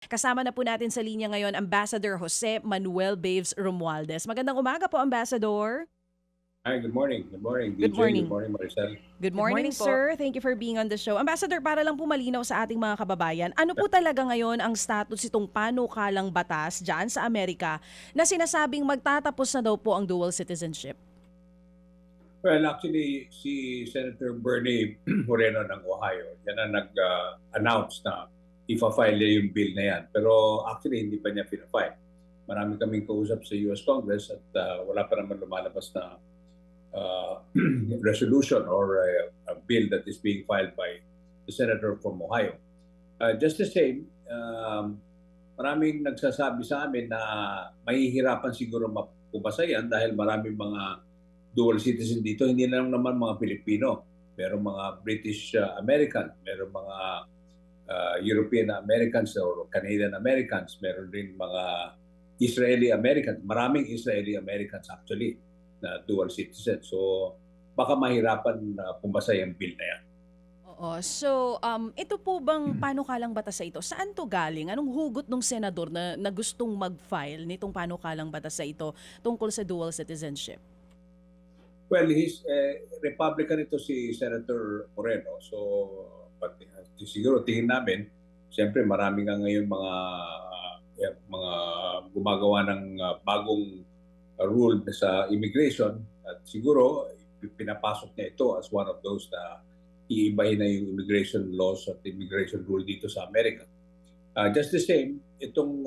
Kasama na po natin sa linya ngayon Ambassador Jose Manuel Baves Romualdez. Magandang umaga po, Ambassador. Hi, good morning. Good morning, Good DJ. Good morning. morning, Maricel. Good Good morning, morning po. sir. Thank you for being on the show. Ambassador, para lang po malinaw sa ating mga kababayan, ano po talaga ngayon ang status itong panukalang batas dyan sa Amerika na sinasabing magtatapos na daw po ang dual citizenship? Well, actually, si Senator Bernie Moreno ng Ohio, yan ang nag-announce na ipa-file niya yung bill na yan. Pero actually, hindi pa niya pina-file. Marami kaming kausap sa US Congress at wala pa naman lumalabas na uh, resolution or a bill that is being filed by the senator from Ohio. Just the same, maraming nagsasabi sa amin na mahihirapan siguro mapumasa yan dahil maraming mga dual citizen dito. Hindi lang naman mga Pilipino. Meron mga British American, meron mga European Americans or Canadian Americans, meron din mga Israeli Americans. Maraming Israeli Americans actually na dual citizen. So baka mahirapan na pumasa yung bill na yan. Oo. So, ito po bang panukalang batas sa ito? Saan to galing? Anong hugot ng senador na gustong mag-file nitong panukalang batas sa ito tungkol sa dual citizenship? Well, he's Republican ito si Senator Moreno. So, siguro tingin namin, siyempre marami nga ngayon mga gumagawa ng bagong rule sa immigration at siguro pinapasok niya ito as one of those na iibahin na yung immigration laws at immigration rule dito sa Amerika. Just the same, itong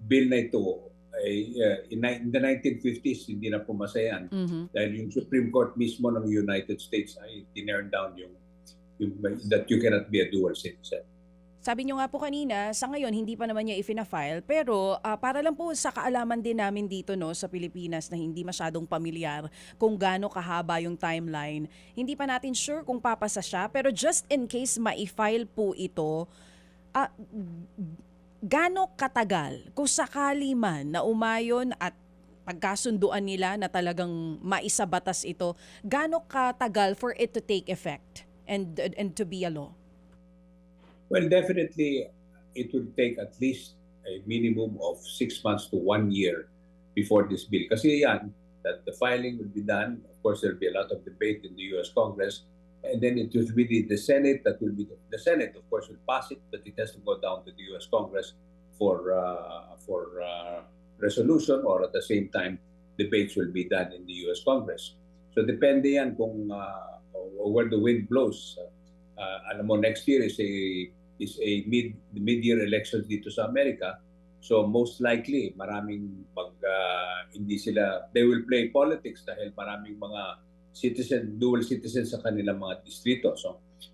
bill na ito ay in the 1950s hindi na pumasa yan dahil yung Supreme Court mismo ng United States ay tinurn down yung that you cannot be a dual citizen. Sabi nyo nga po kanina, sa ngayon hindi pa naman niya ifina-file, pero para lang po sa kaalaman din namin dito no sa Pilipinas na hindi masyadong pamilyar kung gaano kahaba yung timeline, hindi pa natin sure kung papasa siya, pero just in case ma-file po ito, ah, gaano katagal kung sakali man na umayon at pagkasunduan nila na talagang maisabatas ito, gaano katagal for it to take effect and to be a law? Well, definitely it will take at least a minimum of 6 months to 1 year before this bill. Kasi yan, that the filing will be done. Of course, there will be a lot of debate in the US Congress. And then it will be the Senate that will be, the Senate, of course, will pass it, but it has to go down to the US Congress for resolution, or at the same time, debates will be done in the US Congress. So depende yan kung where the wind blows. Alam mo, next year is a mid-year elections dito sa Amerika. So most likely, maraming hindi sila, they will play politics dahil maraming mga dual citizen sa kanilang mga distrito.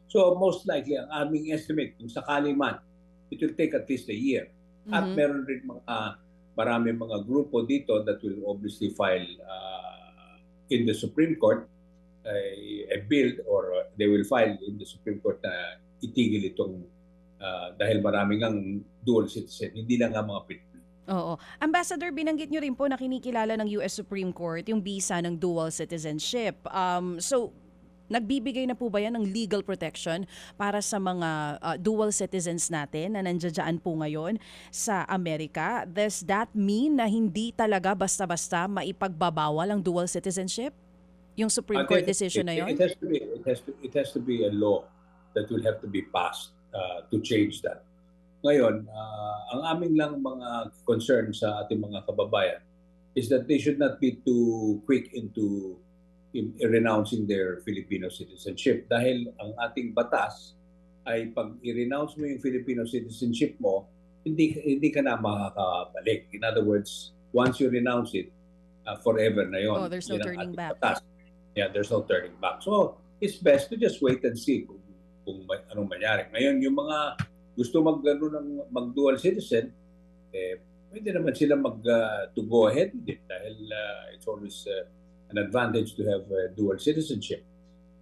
So most likely, ang aming estimate, kung sakali man, it will take at least a year. At meron rin maraming mga grupo dito that will obviously file in the Supreme Court a bill, or they will file in the Supreme Court na itigil itong dahil maraming ang dual citizen, hindi lang nga mga Pilipino. Oo. Ambassador, binanggit nyo rin po na kinikilala ng US Supreme Court yung visa ng dual citizenship. So, nagbibigay na po ba yan ng legal protection para sa mga dual citizens natin na nandiyan po ngayon sa Amerika? Does that mean na hindi talaga basta-basta maipagbabawal ang dual citizenship? Yung Supreme Court decision na yun? It has to be a law that will have to be passed to change that. Ngayon, ang aming lang mga concern sa ating mga kababayan is that they should not be too quick into renouncing their Filipino citizenship, dahil ang ating batas ay pag i-renounce mo yung Filipino citizenship mo, hindi ka na makakabalik. In other words, once you renounce it, forever na yon. Oh, there's no turning back. Batas. Yeah, there's no turning back. So, it's best to just wait and see kung anong mangyari. Ngayon, yung mga gusto mag-dual citizen, pwede naman sila to go ahead with it dahil it's always an advantage to have dual citizenship.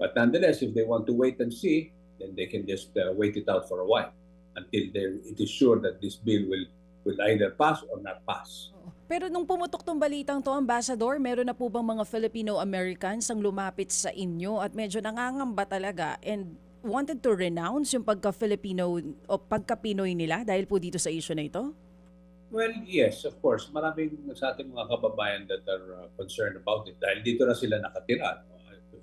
But nonetheless, if they want to wait and see, then they can just wait it out for a while until it is sure that this bill will either pass or not pass. Pero nung pumutok tong balitang to, Ambassador, meron na po bang mga Filipino-Americans ang lumapit sa inyo at medyo nangangamba talaga? And wanted to renounce yung pagka-Filipino o pagka-Pinoy nila dahil po dito sa issue na ito? Well, yes, of course. Maraming sa ating mga kababayan that are concerned about it dahil dito na sila nakatira.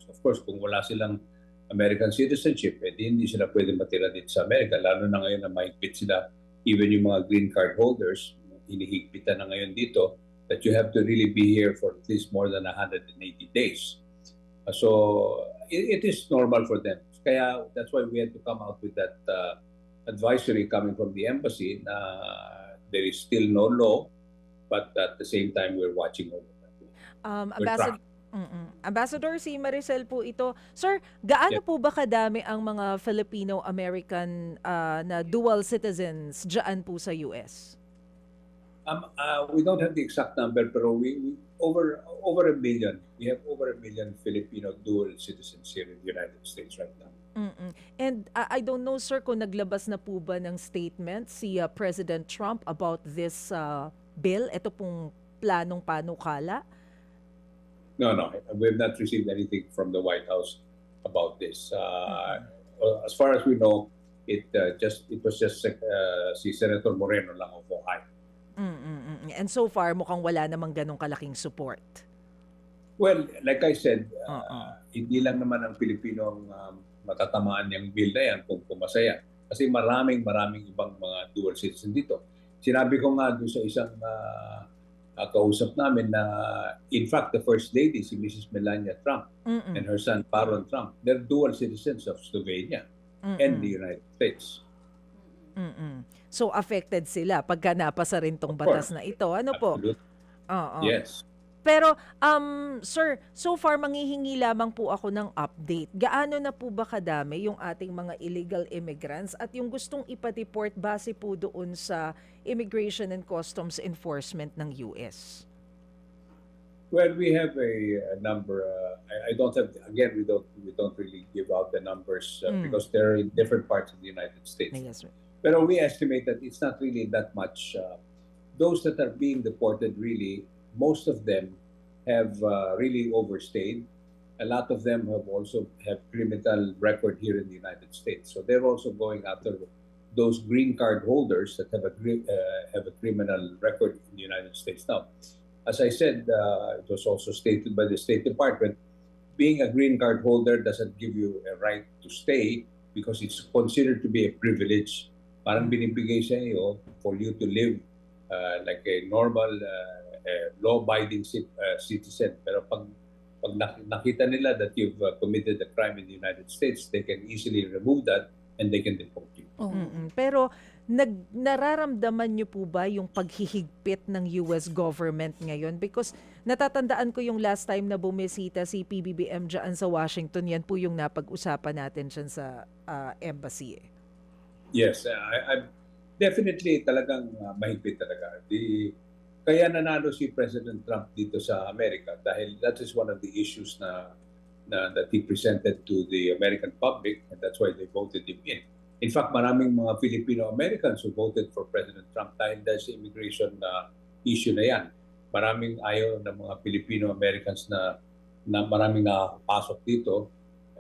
Of course, kung wala silang American citizenship, hindi sila pwede matira dito sa Amerika. Lalo na ngayon na mahigpit sila, even yung mga green card holders, hinihigpitan na ngayon dito that you have to really be here for at least more than 180 days. So, it is normal for them. Kaya that's why we had to come out with that advisory coming from the embassy na there is still no law, but at the same time, we're watching over that. We're Ambassador, Ambassador, si Maricel po ito. Sir, gaano Yes. po ba kadami ang mga Filipino-American na dual citizens dyan po sa US? We don't have the exact number, pero we over a million. We have over a million Filipino dual citizens here in the United States right now. And I don't know, sir, kung naglabas na po ba ng statement si President Trump about this bill, ito pong planong panukala? No, we have not received anything from the White House about this. As far as we know, it was just si Senator Moreno lang of Ohio. And so far, mukhang wala namang ganong kalaking support. Well, like I said, Oo. hindi lang naman ang Pilipino ang matatamaan yung bill na yan kung pumasaya. Kasi maraming ibang mga dual citizen dito. Sinabi ko nga doon sa isang kausap namin na in fact the First Lady, si Mrs. Melania Trump and her son Baron Trump, they're dual citizens of Slovenia and the United States. So affected sila pagka napasa rin tong Of batas course. na ito. Ano po? Absolutely. Oo. Yes. Pero, sir, so far manghihingi lamang po ako ng update. Gaano na po ba kadami yung ating mga illegal immigrants at yung gustong ipa-deport base po doon sa Immigration and Customs Enforcement ng US? Well, we have a number. I don't have. Again, we don't really give out the numbers because they're in different parts of the United States. Yes, sir. Pero we estimate that it's not really that much. Those that are being deported, really, most of them have really overstayed. A lot of them have criminal record here in the United States. So they're also going after those green card holders that have a criminal record in the United States now. As I said, it was also stated by the State Department, being a green card holder doesn't give you a right to stay because it's considered to be a privilege. Parang binibigay sa iyo for you to live like a normal law-abiding citizen. Pero pag nakita nila that you've committed a crime in the United States, they can easily remove that and they can deport you. Pero nararamdaman niyo po ba yung paghihigpit ng US government ngayon? Because natatandaan ko yung last time na bumisita si PBBM dyan sa Washington, yan po yung napag-usapan natin dyan sa embassy. Yes, I definitely talagang mahigpit talaga. Kaya nanalo si President Trump dito sa Amerika dahil that is one of the issues that he presented to the American public and that's why they voted him in. In fact, maraming mga Filipino-Americans who voted for President Trump dahil sa immigration issue na yan. Maraming ayaw ng mga Filipino-Americans na maraming nakakapasok dito,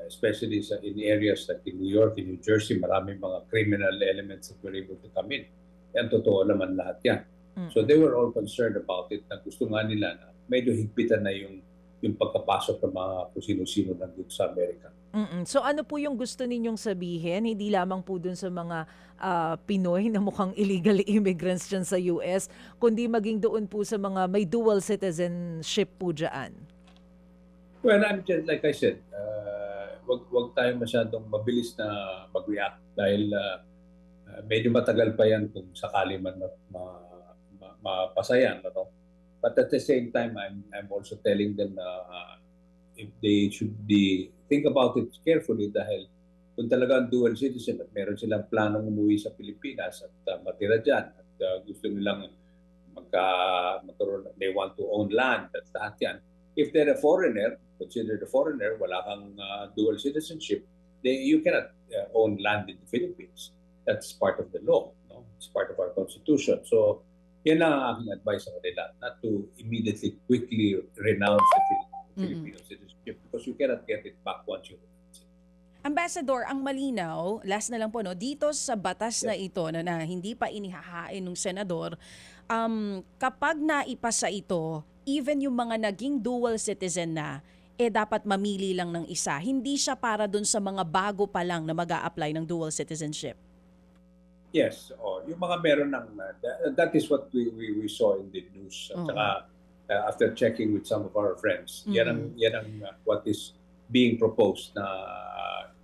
especially in areas like in New York, in New Jersey, maraming mga criminal elements that were able to come in. Yan, totoo naman lahat yan. So they were all concerned about it na gusto nga nila na medyo higpitan na yung pagkapasok ng mga kung sino-sino nandito sa Amerika. So ano po yung gusto ninyong sabihin? Hindi lamang po dun sa mga Pinoy na mukhang illegal immigrants dyan sa US, kundi maging doon po sa mga may dual citizenship po dyan. Well, like I said, wag tayo masyadong mabilis na mag-react dahil medyo matagal pa yan kung sakali man mapasayan. No? But at the same time, I'm also telling them na if they should think about it carefully dahil kung talagang dual citizen at meron silang planong umuwi sa Pilipinas at matira dyan at gusto nilang magkaroon, they want to own land at lahat yan. If they're a foreigner, considered a foreigner, wala kang dual citizenship, you cannot own land in the Philippines. That's part of the law. No? It's part of our constitution. So, yan lang ang aking advice sa kanila, not to immediately, quickly renounce the Filipino citizenship because you cannot get it back once you renounce it. Ambassador, ang malinaw, last na lang po, no, dito sa batas na ito na hindi pa inihahain ng senador, kapag naipasa ito, even yung mga naging dual citizen na, dapat mamili lang ng isa. Hindi siya para dun sa mga bago pa lang na mag-a-apply ng dual citizenship. Yes, yung mga meron ng that is what we saw in the news. At saka, after checking with some of our friends, yan ang what is being proposed na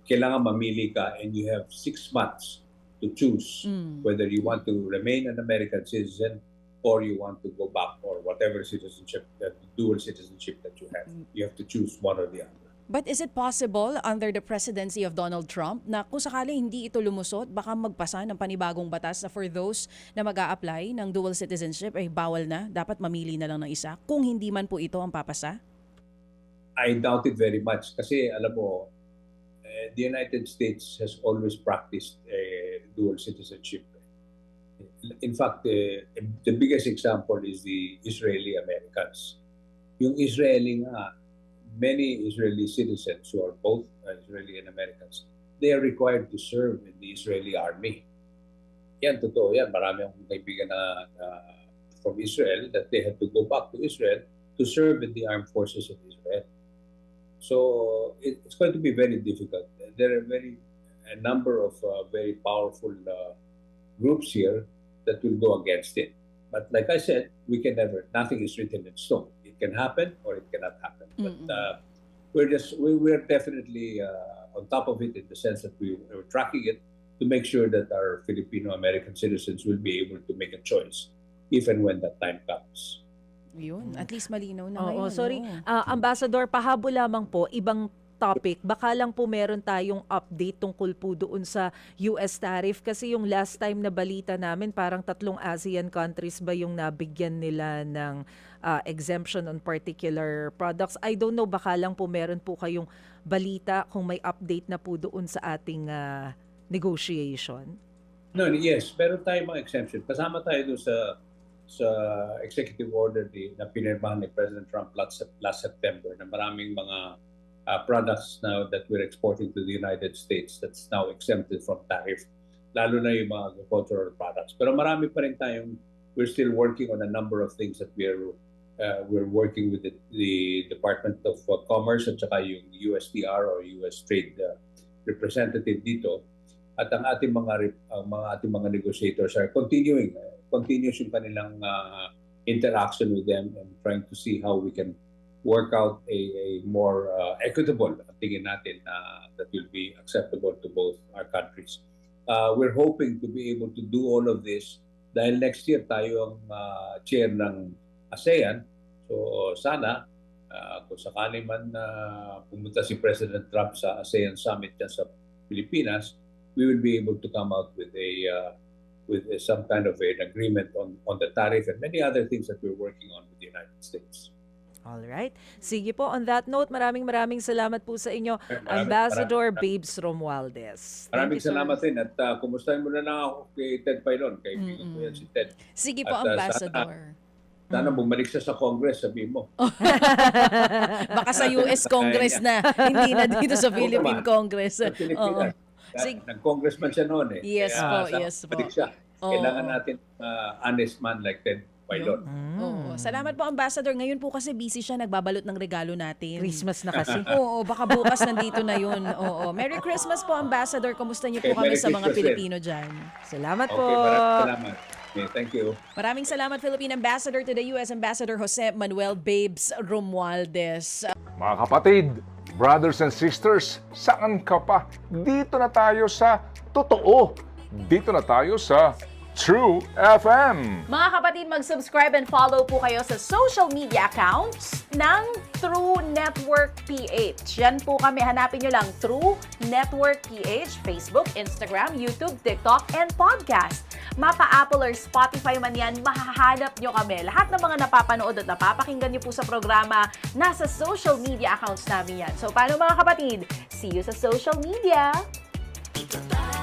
kailangan mamili ka and you have 6 months to choose whether you want to remain an American citizen or you want to go back or whatever citizenship, dual citizenship that you have. You have to choose one or the other. But is it possible under the presidency of Donald Trump na kung sakali hindi ito lumusot, baka magpasa ng panibagong batas na for those na mag-a-apply ng dual citizenship ay bawal na, dapat mamili na lang ng isa kung hindi man po ito ang papasa? I doubt it very much kasi alam mo, the United States has always practiced dual citizenship. In fact, the biggest example is the Israeli Americans. Yung Israeli nga, many Israeli citizens who are both Israeli and Americans, they are required to serve in the Israeli army. Yan, totoo yan. Marami akong kaibigan na from Israel that they had to go back to Israel to serve in the armed forces of Israel. So it's going to be very difficult. There are a number of very powerful groups here that will go against it. But like I said, nothing is written in stone. It can happen or it cannot happen. But we're definitely on top of it in the sense that we're tracking it to make sure that our Filipino-American citizens will be able to make a choice if and when that time comes. Yun, at least malinaw na Oo, ngayon. sorry. Oo. Ambassador, pahabol lamang po, ibang topic. Baka lang po meron tayong update tungkol po doon sa US tariff kasi yung last time na balita namin parang 3 ASEAN countries ba yung nabigyan nila ng exemption on particular products. I don't know, baka lang po meron po kayong balita kung may update na po doon sa ating negotiation. No, yes, meron tayong mga exemption. Kasama tayo doon sa executive order na pinirmahan ni President Trump last September na maraming mga products now that we're exporting to the United States that's now exempted from tariff, lalo na yung mga agricultural products. Pero marami pa rin we're still working on a number of things that we're working with the Department of Commerce at saka yung USTR or US Trade Representative dito. At ang ating mga negotiators are continuous yung kanilang interaction with them and trying to see how we can work out a more equitable tingin natin that will be acceptable to both our countries. We're hoping to be able to do all of this dahil next year tayo ang chair ng ASEAN. So sana kung sakali man pumunta si President Trump sa ASEAN Summit dyan sa Pilipinas, we will be able to come out with some kind of an agreement on the tariff and many other things that we're working on with the United States. All right. Sige po, on that note, maraming salamat po sa inyo, Ambassador Babes Romualdez. Maraming salamat din at kumustahin mo na lang ako kay Ted Pailon, kaibigan ko yan si Ted. Sige po, At, Ambassador. Sana bumalik siya sa Congress, sabihin mo. Baka sa US Congress na, hindi na dito sa Philippine Congress. Sa Pilipinas. Nag-congressman siya noon eh. Yes po, yes po. Balik siya. Kailangan natin honest man like Ted Pailon. Oo. Salamat po, Ambassador. Ngayon po kasi busy siya, nagbabalot ng regalo natin. Christmas na kasi. Oo, baka bukas nandito na yun. Oo. Merry Christmas po, Ambassador. Kumusta niyo po Okay, kami Merry sa mga Christmas Pilipino dyan? Salamat po. Okay, maraming salamat. Okay, thank you. Maraming salamat, Philippine Ambassador to the US, Ambassador Jose Manuel Babes Romualdez. Mga kapatid, brothers and sisters, saan ka pa? Dito na tayo sa totoo. Dito na tayo sa True FM. Mga kapatid, mag-subscribe and follow po kayo sa social media accounts ng True Network PH. Yan po kami, hanapin nyo lang True Network PH, Facebook, Instagram, YouTube, TikTok, and podcast. Mapa Apple or Spotify man yan, mahahanap nyo kami. Lahat ng mga napapanood at napapakinggan nyo po sa programa, nasa social media accounts namin yan. So paano mga kapatid? See you sa social media! Dito tayo